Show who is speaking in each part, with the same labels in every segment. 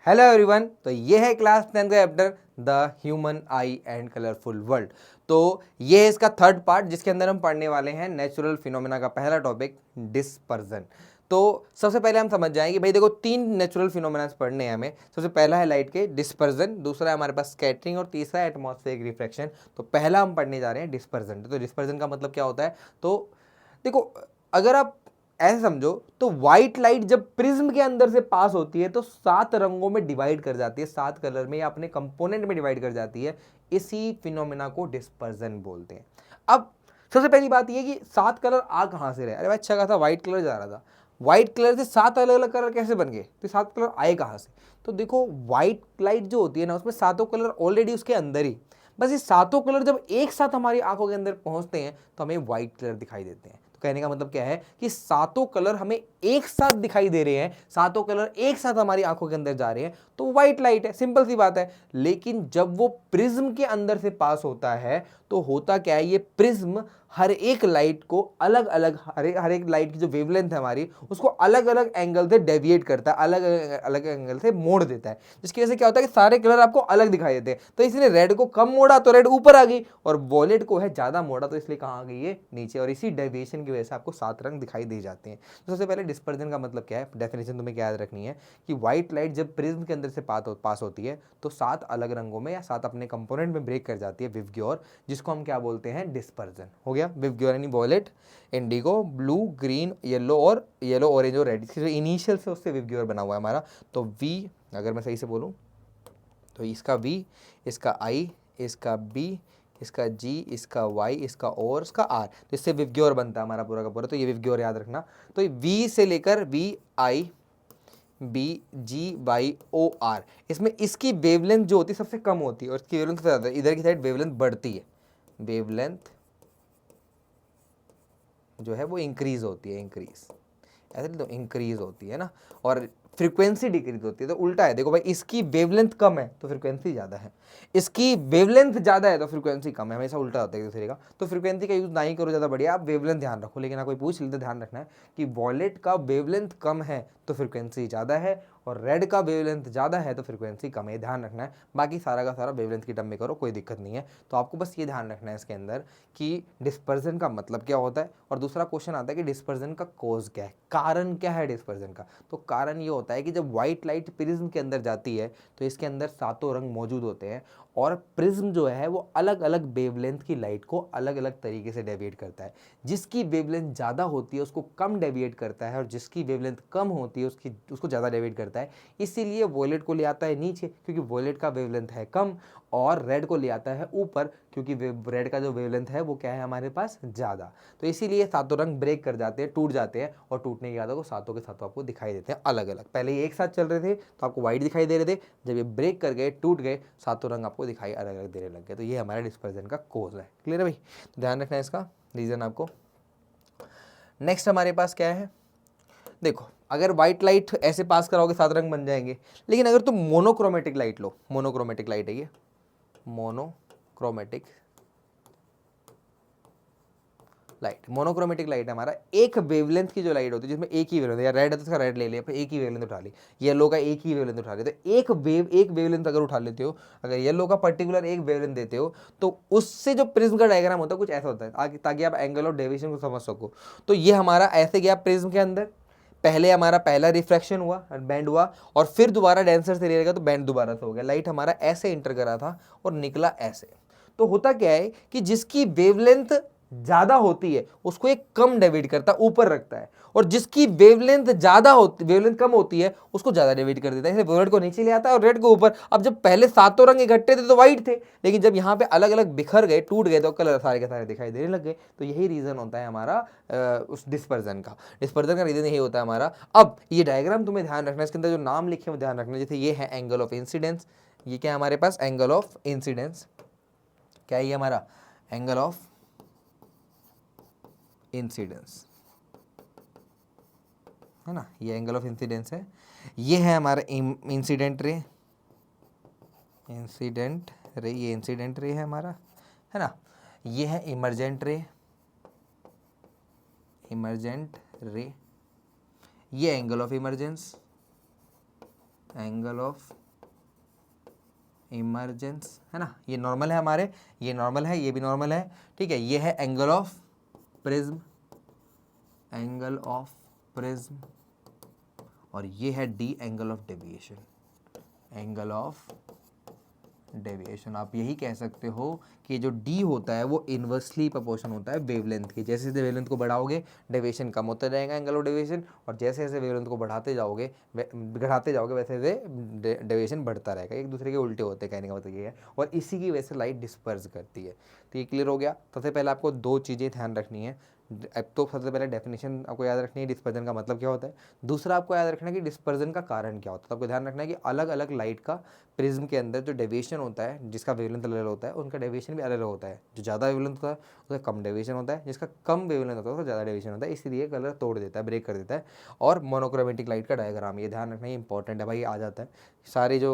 Speaker 1: Hello everyone. तो ये है क्लास 10 का chapter the human I and colourful world. तो ये है इसका थर्ड पार्ट जिसके अंदर हम पढ़ने वाले हैं नेचुरल फिनोमेना का पहला टॉपिक डिस्पर्जन। तो सबसे पहले हम समझ जाएंगे भाई देखो तीन नेचुरल फिनोमेना पढ़ने हैं हमें। सबसे पहला है लाइट के डिस्पर्जन, दूसरा है हमारे पास स्कैटरिंग और तीसरा है एटमॉस्फेरिक रिफ्रैक्शन। तो पहला हम पढ़ने जा रहे हैं डिस्पर्जन। तो डिस्पर्जन का मतलब क्या होता है? तो देखो अगर आप ऐसे समझो तो व्हाइट लाइट जब प्रिज्म के अंदर से पास होती है तो 7 रंगों में डिवाइड कर जाती है, 7 कलर में या अपने कंपोनेंट में डिवाइड कर जाती है। इसी फिनोमेना को डिस्पर्जन बोलते हैं। अब सबसे पहली बात यह कि 7 कलर आ कहां से रहे? अरे भाई अच्छा कहा था, व्हाइट कलर जा रहा था, व्हाइट कलर से 7 अलग अलग कलर कैसे बन गए? तो 7 कलर आए कहां से? तो देखो व्हाइट लाइट जो होती है ना उसमें सातों कलर ऑलरेडी उसके अंदर ही, बस ये सातों कलर जब एक साथ हमारी आंखों के अंदर पहुंचते हैं तो हमें व्हाइट कलर दिखाई देते हैं। तो कहने का मतलब क्या है कि सातों कलर हमें एक साथ दिखाई दे रहे हैं, सातों कलर एक साथ हमारी आंखों के अंदर जा रहे हैं, तो व्हाइट लाइट है, सिंपल सी बात है। लेकिन जब वो प्रिज्म के अंदर से पास होता है तो होता क्या है, ये प्रिज्म हर एक लाइट को अलग अलग, हर एक लाइट की जो वेवलेंथ है हमारी उसको अलग अलग एंगल से डेविएट करता है, अलग अलग एंगल से मोड़ देता है, जिसकी वजह से क्या होता है कि सारे कलर आपको अलग दिखाई देते हैं। तो इसलिए रेड को कम मोड़ा तो रेड ऊपर आ गई, और वॉलेट को है ज्यादा मोड़ा तो इसलिए कहाँ आ गई है? नीचे। और इसी डेविएशन की वजह से आपको 7 रंग दिखाई दे जाते हैं। तो सबसे पहले डिस्पर्जन का मतलब क्या है, डेफिनेशन तुम्हें क्या याद रखनी है कि व्हाइट लाइट जब प्रिज्म के अंदर से पास होती है तो 7 अलग रंगों में या 7 अपने कंपोनेंट में ब्रेक कर जाती है, विवग्योर, जिसको हम क्या बोलते हैं? डिस्पर्जन। हो गया विवग्योर यानी wallet, Indigo, blue, green, yellow और येलो, ऑरेंज और रेड, इसके जो इनिशियल से उससे विवग्योर बना हुआ है हमारा। तो वी, अगर मैं सही से बोलूँ तो इसका वी, इसका आई, इसका बी, इसका जी, इसका वाई, इसका और इसका आर, तो इससे विवग्योर बनता है हमारा पूरा का पूरा। तो ये विवग्योर याद रखना। तो वी से लेकर V I B G Y O R, इसमें इसकी वेवलेंथ जो होती है सबसे कम होती है और इसकी वेवलेंथ सबसे ज़्यादा है। इधर की साइड वेवलेंथ बढ़ती है, वेवलेंथ जो है वो इंक्रीज होती है, इंक्रीज, ऐसे तो इंक्रीज होती है ना, और फ्रीक्वेंसी डिक्रीज होती है। तो उल्टा है, देखो भाई इसकी वेवलेंथ कम है तो फ्रीक्वेंसी ज्यादा है, इसकी वेवलेंथ ज्यादा है तो फ्रीक्वेंसी कम है, हमेशा उल्टा होता है एक दूसरे का। तो फ्रीक्वेंसी का यूज ना ही करो, ज्यादा बढ़िया, आप वेवलेंथ ध्यान रखो। लेकिन कोई पूछ ले तो ध्यान रखना है कि वॉलेट का वेवलेंथ कम है तो फ्रीक्वेंसी ज्यादा है, और रेड का वेवलेंथ ज़्यादा है तो फ्रीक्वेंसी कम है, ध्यान रखना है। बाकी सारा का सारा वेवलेंथ की टर्म में करो, कोई दिक्कत नहीं है। तो आपको बस ये ध्यान रखना है इसके अंदर कि डिस्पर्जन का मतलब क्या होता है। और दूसरा क्वेश्चन आता है कि डिस्पर्जन का कॉज क्या है, कारण क्या है डिस्पर्जन का। तो कारण ये होता है कि जब व्हाइट लाइट प्रिज्म के अंदर जाती है तो इसके अंदर सातों रंग मौजूद होते हैं, और प्रिज्म जो है वो अलग अलग वेवलेंथ की लाइट को अलग अलग तरीके से डेविएट करता है। जिसकी वेवलेंथ ज़्यादा होती है उसको कम डेविएट करता है, और जिसकी वेवलेंथ कम होती है उसको ज़्यादा डेविएट करता है। इसीलिए वॉयलेट को ले आता है नीचे क्योंकि वॉयलेट का वेवलेंथ है कम, और रेड को ले आता है ऊपर क्योंकि रेड का जो वेवलेंथ है वो क्या है हमारे पास? ज़्यादा। तो इसीलिए सातों रंग ब्रेक कर जाते हैं, टूट जाते हैं, और टूटने के बाद वो सातों के सातों आपको दिखाई देते हैं अलग अलग। पहले ये एक साथ चल रहे थे तो आपको व्हाइट दिखाई दे रहे थे, जब ये ब्रेक कर गए, टूट गए, सातों रंग आपको दिखाई अलग अलग देने लग गए। तो ये हमारे डिस्पर्जन का कोज है। क्लियर है भाई? ध्यान रखना है इसका रीजन आपको। नेक्स्ट हमारे पास क्या है, देखो अगर व्हाइट लाइट ऐसे पास कराओगे 7 रंग बन जाएंगे, लेकिन अगर तुम मोनोक्रोमेटिक लाइट लो, मोनोक्रोमेटिक लाइट है ये, मोनोक्रोमेटिक लाइट, मोनोक्रोमेटिक लाइट हमारा एक वेवलेंथ की जो लाइट होती है जिसमें एक ही वेवलेंथ, या रेड है तो उसका रेड ले लिया, एक ही वेवलेंथ उठा ली, येलो का एक ही वेवलेंथ उठा लिया, तो एक वेवलेंथ अगर उठा लेते हो, अगर येलो का पर्टिकुलर एक वेवलेंथ देते हो तो उससे जो प्रिज्म का डायग्राम होता है कुछ ऐसा होता है, ताकि आप एंगल ऑफ डेविएशन को समझ सको। तो ये हमारा ऐसे गया प्रिज्म के अंदर, पहले हमारा पहला रिफ्रैक्शन हुआ, बैंड हुआ, और फिर दोबारा डेंसर से लेगा तो बैंड दोबारा से हो गया। लाइट हमारा ऐसे इंटर करा था और निकला ऐसे। तो होता क्या है कि जिसकी वेवलेंथ ज्यादा होती है उसको एक कम डेविएट करता है, ऊपर रखता है, और जिसकी वेवलेंथ ज्यादा होती, वेवलेंथ कम होती है उसको ज्यादा डेविएट कर देता है, इसलिए वॉयलेट को नीचे ले आता है और रेड को ऊपर। अब जब पहले सातों रंग इकट्ठे थे तो व्हाइट थे, लेकिन जब यहाँ पे अलग अलग बिखर गए, टूट गए, तो कलर सारे के सारे दिखाई देने लग गए। तो यही रीजन होता है हमारा उस डिस्पर्जन का रीजन यही होता है हमारा। अब ये डायग्राम तुम्हें ध्यान रखना है, इसके अंदर जो नाम लिखे हैं ध्यान रखना। जैसे ये है एंगल ऑफ इंसिडेंस, ये क्या है हमारे पास? Angle of incidence. क्या है ये हमारा? एंगल ऑफ इंसिडेंस है ना, ये एंगल ऑफ इंसिडेंस है। ये है हमारा इंसिडेंट रे, इंसिडेंट रे, ये इंसिडेंट रे है हमारा, है ना। ये है इमरजेंट रे, इमरजेंट रे, ये angle of emergence, angle of emergence, है ना, ये नॉर्मल है हमारे, ये नॉर्मल है, ये भी नॉर्मल है, ठीक है। ये है angle of prism, angle of prism, और ये है D angle of deviation, angle of deviation. आप यही कह सकते हो कि जो डी होता है वो इन्वर्सली प्रोपोर्शन होता है वेवलेंथ की। जैसे जैसे वेवलेंथ को बढ़ाओगे डेविएशन कम होता जाएगा, एंगल ऑफ डेविएशन, और जैसे जैसे वेवलेंथ को बढ़ाते जाओगे वैसे वैसे डेविएशन बढ़ता रहेगा। एक दूसरे के उल्टे होते हैं, कहने का मतलब ये है, और इसी की वजह से लाइट डिस्पर्स करती है। तो ये क्लियर हो गया। सबसे पहले आपको दो चीज़ें ध्यान रखनी है। अब तो सबसे पहले डेफिनेशन आपको याद रखनी है, डिस्पर्जन का मतलब क्या होता है। दूसरा आपको याद रखना है कि डिस्पर्जन का कारण क्या होता है। तो आपको ध्यान रखना है कि अलग अलग लाइट का प्रिज्म के अंदर जो डेविएशन होता है, जिसका वेवलेंथ अलग होता है, उनका डेविएशन भी अलग होता है। जो ज़्यादा वेवलेंथ होता है उसका कम डेविएशन होता है, जिसका कम वेवलेंथ होता है उसका ज़्यादा डेविएशन होता है। इसलिए कलर तोड़ देता है, ब्रेक कर देता है। और मोनोक्रोमेटिक लाइट का डायग्राम, ये ध्यान रखना, ये इंपॉर्टेंट है भाई, आ जाता है। सारे जो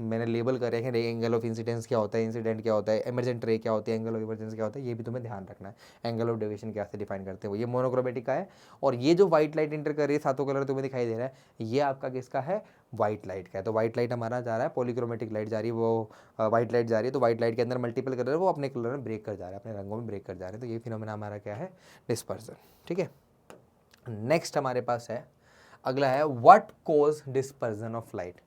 Speaker 1: मैंने लेबल करे हैं, एंगल ऑफ इंसिडेंस क्या होता है, इंसिडेंट क्या होता है, इमरजेंट रे क्या होती है, एंगल ऑफ इमरजेंस क्या होता है, ये भी तुम्हें ध्यान रखना है। एंगल ऑफ डेविएशन कैसे डिफाइन करते हो, ये मोनोक्रोमेटिक का है। और ये जो व्हाइट लाइट इंटर कर रही है, सातों कलर तुम्हें दिखाई दे रहा है, ये आपका किसका है, व्हाइट लाइट का है। तो व्हाइट लाइट हमारा जा रहा है, पॉलीक्रोमेटिक लाइट जा रही है, वो व्हाइट लाइट जा रही है। तो व्हाइट लाइट के अंदर मल्टीपल कलर है, वो अपने कलर में ब्रेक कर जा रहे हैं, अपने रंगों में ब्रेक कर जा रहे हैं। तो ये फिनोमेना हमारा क्या है, डिस्पर्जन, ठीक है। नेक्स्ट हमारे पास है, अगला है what cause dispersion of light.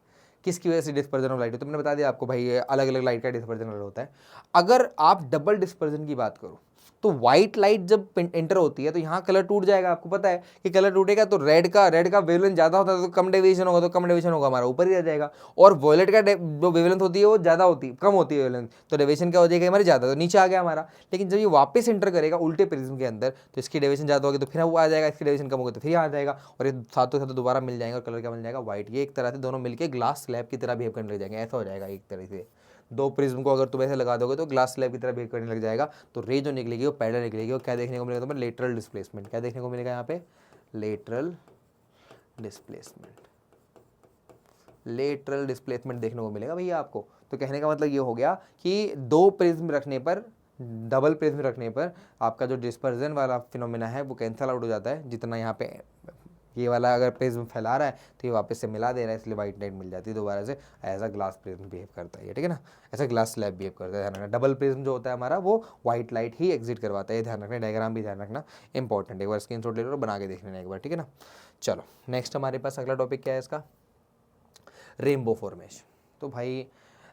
Speaker 1: किसकी वजह से डिस्पर्जन ऑफ लाइट होता है, मैंने बता दिया आपको भाई, अलग अलग लाइट का डिस्पर्जन अलग होता है। अगर आप डबल डिस्पर्जन की बात करो, तो व्हाइट लाइट जब एंटर होती है तो यहाँ कलर टूट जाएगा। आपको पता है कि कलर टूटेगा तो रेड का वेवलेंथ ज्यादा होता है, तो कम डेविएशन होगा, तो कम डेविएशन होगा, हमारा ऊपर ही रह जाएगा। और वॉयलेट का जो वेवलेंथ होती है वो ज्यादा होती है, कम होती है वेवलेंथ, तो डेविएशन क्या हो जाएगा हमारे ज्यादा, तो नीचे आ गया हमारा। लेकिन जब ये वापस एंटर करेगा उल्टे प्रिज्म के अंदर, तो इसकी डेविएशन ज्यादा होगी तो फिर वो आ जाएगा, इसकी डेविएशन कम होगी तो फिर आ जाएगा, और ये सातों सातों दोबारा मिल जाएंगे, और कलर क्या मिल जाएगा, व्हाइट। ये एक तरह से दोनों मिलकर ग्लास स्लैब की तरह बिहेव करने लग जाएंगे, ऐसा हो जाएगा एक तरह से। दो प्रिज्म को अगर तुम ऐसे लगा दोगे तो ग्लास स्लैब की तरह बिहेव करने लग जाएगा। तो रे जो निकलेगी वो पैरेलल निकलेगी, और क्या देखने को मिलेगा तुम्हें, लेटरल डिस्प्लेसमेंट। क्या देखने को मिलेगा यहाँ पे, लेटरल डिस्प्लेसमेंट, लेटरल डिस्प्लेसमेंट देखने को मिलेगा भैया आपको। तो कहने का मतलब ये हो गया कि दो प्रिज्म रखने पर, डबल प्रिज्म रखने पर आपका जो डिस्पर्जन वाला फिनोमेना है वो कैंसल आउट हो जाता है। जितना यहाँ पे ये वाला अगर प्रिज्म फैला रहा है तो ये वापस से मिला दे रहा है, इसलिए व्हाइट लाइट मिल जाती है दोबारा से। ऐसा ग्लास प्रिज्म बिहेव करता है ये, ठीक है ना, ऐसा ग्लास स्लैब बिहेव करता है। ध्यान रखना, डबल प्रिज्म जो होता है हमारा वो व्हाइट लाइट ही एग्जिट करवाता है, ध्यान रखना। डायग्राम भी ध्यान रखना, इंपॉर्टेंट, एक बार स्क्रीनशॉट ले लो, बना के देख लेना एक बार, ठीक है ना। चलो नेक्स्ट हमारे पास अगला टॉपिक क्या है इसका, रेनबो फॉर्मेशन। तो भाई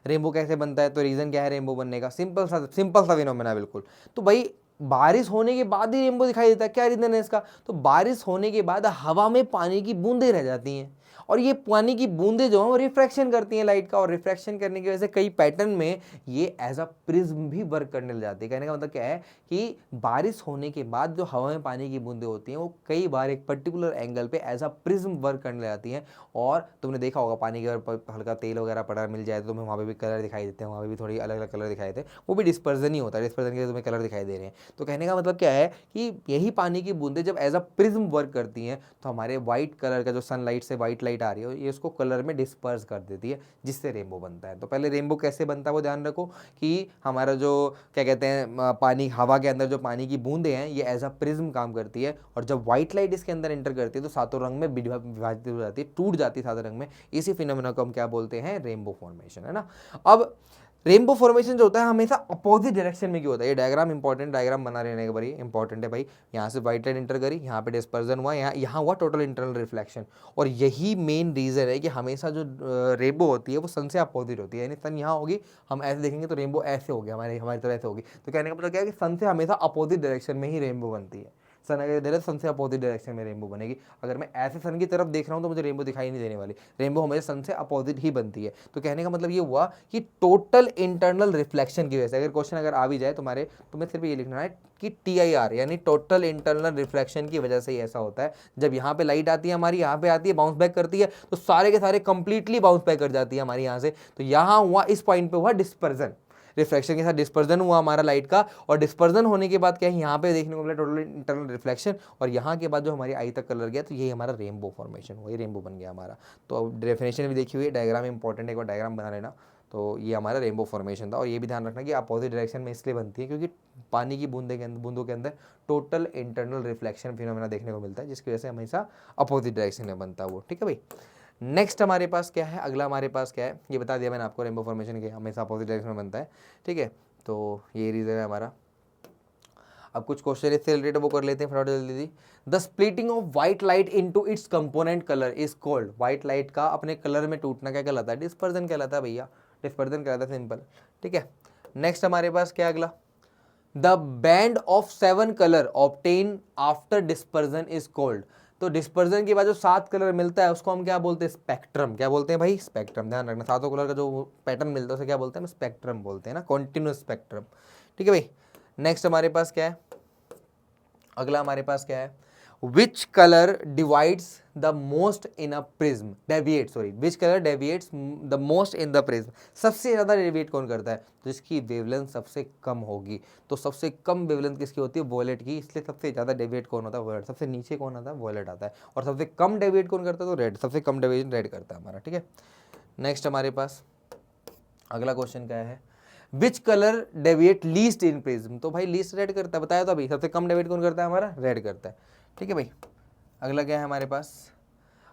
Speaker 1: रेनबो कैसे बनता है, तो रीज़न क्या है रेनबो बनने का, सिंपल सा फिनोमेना बिल्कुल। तो भाई बारिश होने के बाद ही रेनबो दिखाई देता है, क्या रीज़न है इसका, तो बारिश होने के बाद हवा में पानी की बूंदें रह जाती हैं, और ये पानी की बूंदें जो हैं वो रिफ्रैक्शन करती हैं लाइट का, और रिफ्रैक्शन करने की वजह से कई पैटर्न में ये एज अ प्रिज्म भी वर्क करने लग जाती है। कहने का मतलब क्या है कि बारिश होने के बाद जो हवा में पानी की बूंदें होती हैं वो कई बार एक पर्टिकुलर एंगल पे एज अ प्रिज्म वर्क करने लग जाती हैं। और तुमने देखा होगा पानी के ऊपर हल्का तेल वगैरह पड़ा मिल जाए तो तुम्हें वहाँ पे भी कलर दिखाई देते हैं, वहाँ पे भी थोड़ी अलग अलग कलर दिखाई देते हैं, वो भी डिस्पर्जन ही होता है, डिस्पर्जन के तुम्हें कलर दिखाई दे रहे हैं। तो कहने का मतलब क्या है कि यही पानी की बूंदें जब एज अ प्रिज्म वर्क करती हैं तो हमारे व्हाइट कलर का जो सनलाइट से व्हाइट लाइट आ रही है ये उसको कलर में डिस्पर्स कर देती है, जिससे रेनबो बनता है। तो पहले रेनबो कैसे बनता है वो ध्यान रखो कि हमारा जो क्या कहते हैं पानी, हवा के अंदर जो पानी की बूंदें हैं ये एज अ प्रिज्म काम करती है, और जब व्हाइट लाइट इसके अंदर एंटर करती है तो सातों रंग में विभाजित हो जाती है, टूट जाती है सातों रंग में। इसी फिनोमेना को हम क्या बोलते हैं, रेनबो फॉर्मेशन, है ना। अब रेनबो फॉर्मेशन जो होता है हमेशा अपोजिट डायरेक्शन में क्यों होता है, ये डायग्राम इंपॉर्टेंट, डायग्राम बना रहने के बारी इंपॉर्टेंट है भाई। यहाँ से व्हाइट लाइट इंटर करी, यहाँ पे डिस्पर्जन हुआ, यहाँ हुआ टोटल इंटरनल रिफ्लेक्शन, और यही मेन रीजन है कि हमेशा जो रेनबो होती है वो सन से अपोजिट होती है। यानी सन यहाँ होगी, हम ऐसे देखेंगे तो रेनबो ऐसे होगी, हमारी तरह ऐसे होगी। तो कहने का मतलब क्या है कि सन से हमेशा अपोजिट डायरेक्शन में ही रेनबो बनती है। सन अगर इधर है सन से अपोजिट डायरेक्शन में रेनबो बनेगी। अगर मैं ऐसे सन की तरफ देख रहा हूँ तो मुझे रेनबो दिखाई नहीं देने वाली, रेनबो हमेशा सन से अपोजिट ही बनती है। तो कहने का मतलब ये हुआ कि टोटल इंटरनल रिफ्लेक्शन की वजह से, अगर क्वेश्चन अगर आ भी जाए तुम्हारे, तुम्हें सिर्फ ये लिखना है कि TIR यानी टोटल इंटरनल रिफ्लेक्शन की वजह से ही ऐसा होता है। जब यहाँ पे लाइट आती है हमारी, यहाँ पे आती है, बाउंस बैक करती है, तो सारे के सारे कंप्लीटली बाउंस बैक कर जाती है हमारी यहाँ से। तो यहाँ हुआ, इस पॉइंट पे हुआ डिस्पर्जन, रिफ्लेक्शन के साथ डिस्पर्जन हुआ हमारा लाइट का, और डिस्पर्जन होने के बाद क्या है, यहाँ पे देखने को मिला टोटल इंटरनल रिफ्लेक्शन, और यहाँ के बाद जो हमारी आई तक कलर गया, तो यही हमारा रेनबो फॉर्मेशन हुआ, ये रेनबो बन गया हमारा। तो अब डेफिनेशन भी देखी हुई है, डायग्राम इंपॉर्टेंट है, एक बार डायग्राम बना लेना। तो ये हमारा रेनबो फॉर्मेशन था, और ये भी ध्यान रखना कि अपोजिट डायरेक्शन में इसलिए बनती है क्योंकि पानी की बूंदों के अंदर टोटल इंटरनल रिफ्लेक्शन फिनोमेना देखने को मिलता है, जिसकी वजह से हमेशा अपोजिट डायरेक्शन में बनता है वो, ठीक है भाई। नेक्स्ट हमारे पास क्या है, अगला हमारे पास क्या है, ये बता दिया मैंने आपको, रेनबो फॉर्मेशन के हमेशा अपोजिट डायरेक्शन में बनता है, ठीक है। तो ये रीजन है हमारा। अब कुछ क्वेश्चन इससे रिलेटेड वो कर लेते हैं फटाफट जल्दी। The splitting of white light into its component colour is called, white light का अपने कलर में टूटना क्या कहलाता है, डिस्पर्जन कहलाता है भैया, डिस्पर्जन कहलाता है, सिंपल, ठीक है। नेक्स्ट हमारे पास क्या अगला, the band of 7 colour obtain after dispersion is called, तो डिस्पर्जन के बाद जो 7 कलर मिलता है उसको हम क्या बोलते हैं, स्पेक्ट्रम, क्या बोलते हैं भाई, स्पेक्ट्रम, ध्यान रखना, 7 कलर का जो पैटर्न मिलता है उसे क्या बोलते हैं, स्पेक्ट्रम बोलते हैं ना, कॉन्टिन्यूस स्पेक्ट्रम, ठीक है भाई। नेक्स्ट हमारे पास क्या है, अगला हमारे पास क्या है, which colour divides the most in a prism, deviate, sorry, which colour deviates the most in the prism, सबसे ज्यादा डेविएट कौन करता है, तो जिसकी वेवलेंथ सबसे कम होगी, तो सबसे कम वेवलेंथ किसकी होती है, वॉयलेट की, इसलिए सबसे ज्यादा डेविएट कौन होता है, वॉयलेट, सबसे नीचे कौन आता है, वॉयलेट आता है, और सबसे कम डेविएट कौन करता है, तो रेड, सबसे कम डेविएशन रेड करता है हमारा, ठीक है। नेक्स्ट हमारे पास अगला क्वेश्चन क्या है, which colour deviate least in prism, तो भाई लीस्ट रेड करता है, बताया तो अभी, सबसे कम डेविएट कौन करता है हमारा, रेड करता है, ठीक है भाई। अगला क्या है हमारे पास,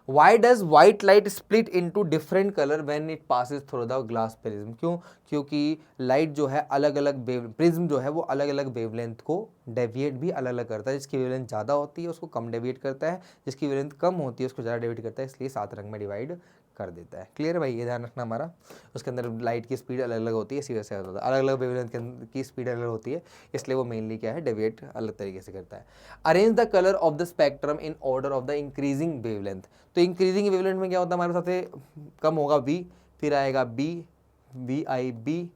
Speaker 1: why does white light split into different colour when it passes through the glass prism, क्यों, क्योंकि लाइट जो है अलग अलग प्रिज्म जो है वो अलग अलग वेवलेंथ को डेविएट भी अलग अलग करता है, जिसकी वेवलेंथ ज़्यादा होती है उसको कम डेविएट करता है, जिसकी वेवलेंथ कम होती है उसको ज़्यादा डेविएट करता है, इसलिए 7 रंग में डिवाइड कर देता है, क्लियर है भाई, ये ध्यान रखना हमारा। उसके अंदर लाइट की स्पीड अलग अलग होती है, इसी वजह से होता है, अलग अलग वेवलेंथ की स्पीड अलग होती है, इसलिए वो मेनली क्या है, डेविएट अलग तरीके से करता है। Arrange the colour of the spectrum in order of the increasing wavelength, तो इंक्रीजिंग वेवलेंथ में क्या होता है हमारे, सबसे कम होगा वी, फिर आएगा B, V I B,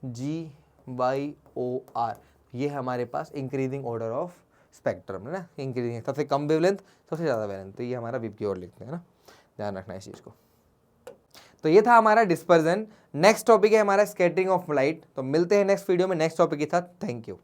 Speaker 1: G Y O R, ये हमारे पास इंक्रीजिंग ऑर्डर ऑफ स्पेक्ट्रम है ना, इंक्रीजिंग, सबसे कम वेवलेंथ सबसे ज़्यादा वेवलेंथ, तो ये हमारा विप की ओर लिखते हैं ना, ध्यान रखना इस चीज़ को। तो ये था हमारा डिस्पर्जन। नेक्स्ट टॉपिक है हमारा स्कैटरिंग ऑफ लाइट, तो मिलते हैं नेक्स्ट वीडियो में नेक्स्ट टॉपिक के साथ, थैंक यू।